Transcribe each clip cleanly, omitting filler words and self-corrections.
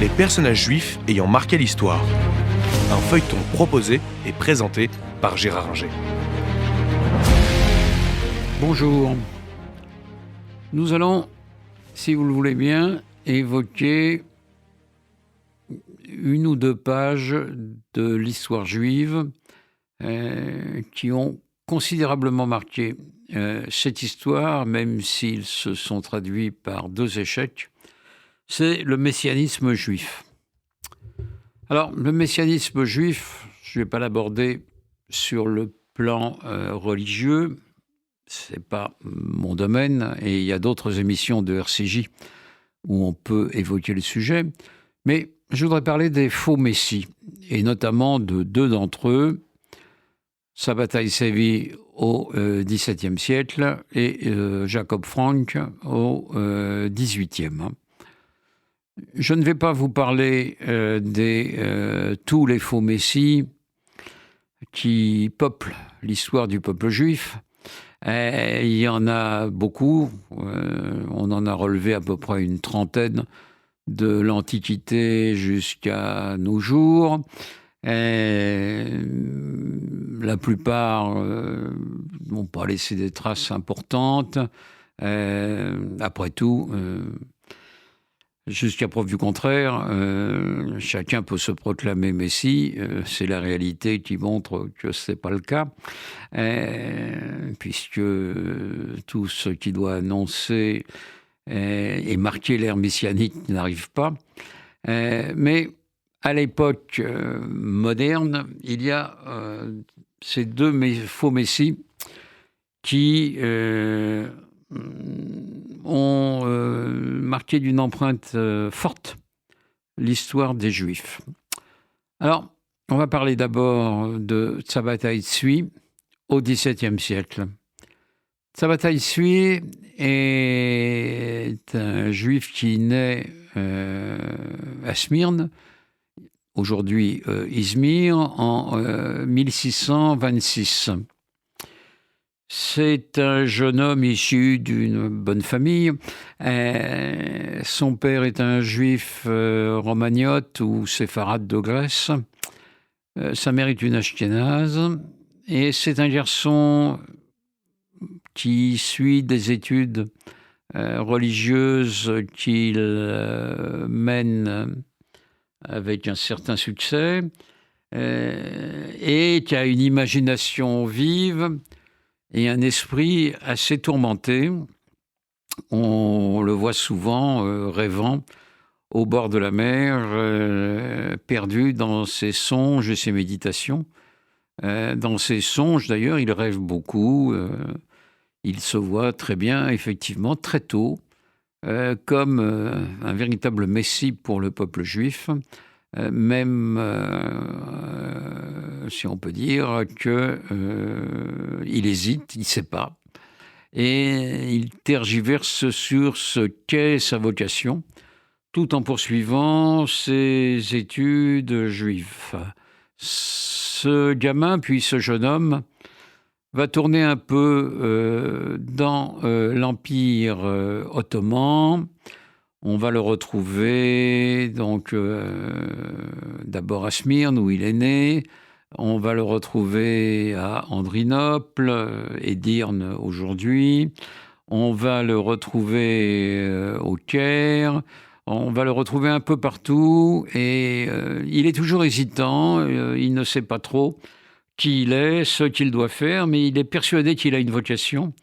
Les personnages juifs ayant marqué l'histoire. Un feuilleton proposé et présenté par Gérard Inger. Bonjour. Nous allons, si vous le voulez bien, évoquer une ou deux pages de l'histoire juive qui ont considérablement marqué cette histoire, même s'ils se sont traduits par deux échecs. C'est le messianisme juif. Alors, le messianisme juif, je ne vais pas l'aborder sur le plan religieux, c'est pas mon domaine, et il y a d'autres émissions de RCJ où on peut évoquer le sujet, mais je voudrais parler des faux messies, et notamment de deux d'entre eux, Sabbatai Zevi au XVIIe siècle et Jacob Frank au XVIIIe. Je ne vais pas vous parler de tous les faux messies qui peuplent l'histoire du peuple juif. Il y en a beaucoup, on en a relevé à peu près une trentaine de l'Antiquité jusqu'à nos jours. La plupart n'ont pas laissé des traces importantes. Après tout, jusqu'à preuve du contraire, chacun peut se proclamer Messie. C'est la réalité qui montre que ce n'est pas le cas, puisque tout ce qui doit annoncer et marquer l'ère messianique n'arrive pas. Mais à l'époque moderne, il y a ces deux faux messies qui ont marqué d'une empreinte forte l'histoire des Juifs. Alors, on va parler d'abord de Sabbatai Tzvi au XVIIe siècle. Sabbatai Tzvi est un Juif qui naît à Smyrne, aujourd'hui Izmir, en 1626. C'est un jeune homme issu d'une bonne famille. Son père est un juif romagnote ou séfarade de Grèce. Sa mère est une ashkénaze. Et c'est un garçon qui suit des études religieuses qu'il mène avec un certain succès et qui a une imagination vive et un esprit assez tourmenté. On le voit souvent rêvant au bord de la mer, perdu dans ses songes et ses méditations. Dans ses songes, d'ailleurs, il rêve beaucoup. Il se voit très bien, effectivement, très tôt, comme un véritable messie pour le peuple juif, même si on peut dire qu'il hésite, il ne sait pas, et il tergiverse sur ce qu'est sa vocation, tout en poursuivant ses études juives. Ce gamin, puis ce jeune homme, va tourner un peu dans l'Empire ottoman. On va le retrouver donc d'abord à Smyrne, où il est né. On va le retrouver à Andrinople, Édirne aujourd'hui. On va le retrouver au Caire. On va le retrouver un peu partout. Et il est toujours hésitant. Il ne sait pas trop qui il est, ce qu'il doit faire, mais il est persuadé qu'il a une vocation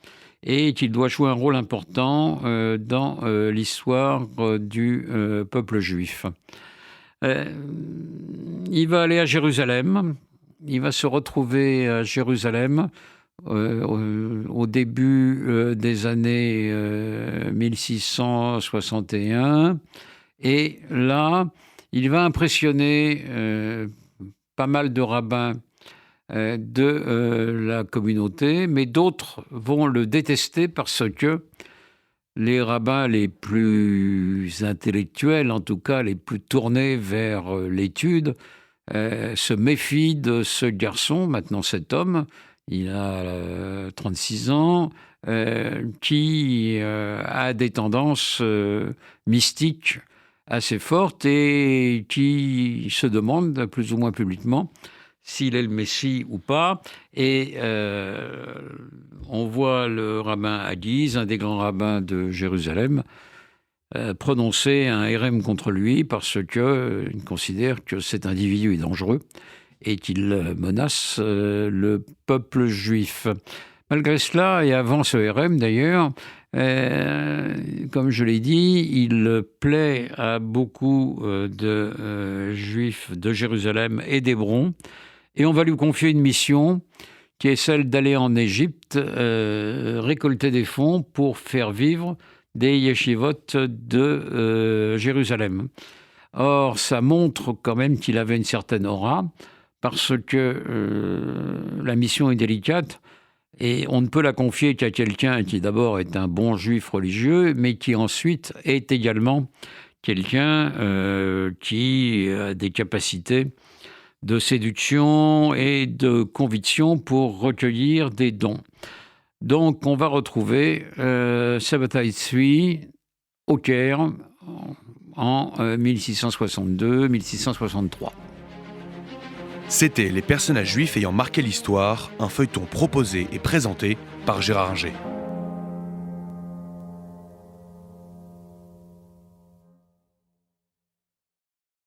et qu'il doit jouer un rôle important dans l'histoire du peuple juif. Il va aller à Jérusalem, il va se retrouver à Jérusalem au début des années 1661, et là, il va impressionner pas mal de rabbins de la communauté, mais d'autres vont le détester parce que les rabbins les plus intellectuels, en tout cas les plus tournés vers l'étude, se méfient de ce garçon, maintenant cet homme, il a 36 ans, qui a des tendances mystiques assez forte et qui se demande plus ou moins publiquement s'il est le Messie ou pas. Et on voit le rabbin Aguiz, un des grands rabbins de Jérusalem, prononcer un érème contre lui parce qu'il considère que cet individu est dangereux et qu'il menace le peuple juif. Malgré cela, et avant ce érème d'ailleurs, comme je l'ai dit, il plaît à beaucoup de juifs de Jérusalem et d'Hébron, et on va lui confier une mission qui est celle d'aller en Égypte récolter des fonds pour faire vivre des yeshivot de Jérusalem. Or, ça montre quand même qu'il avait une certaine aura, parce que la mission est délicate, et on ne peut la confier qu'à quelqu'un qui d'abord est un bon juif religieux, mais qui ensuite est également quelqu'un qui a des capacités de séduction et de conviction pour recueillir des dons. Donc on va retrouver Sabbatai Tzvi au Caire en 1662-1663. C'était Les personnages juifs ayant marqué l'histoire, un feuilleton proposé et présenté par Gérard Inger.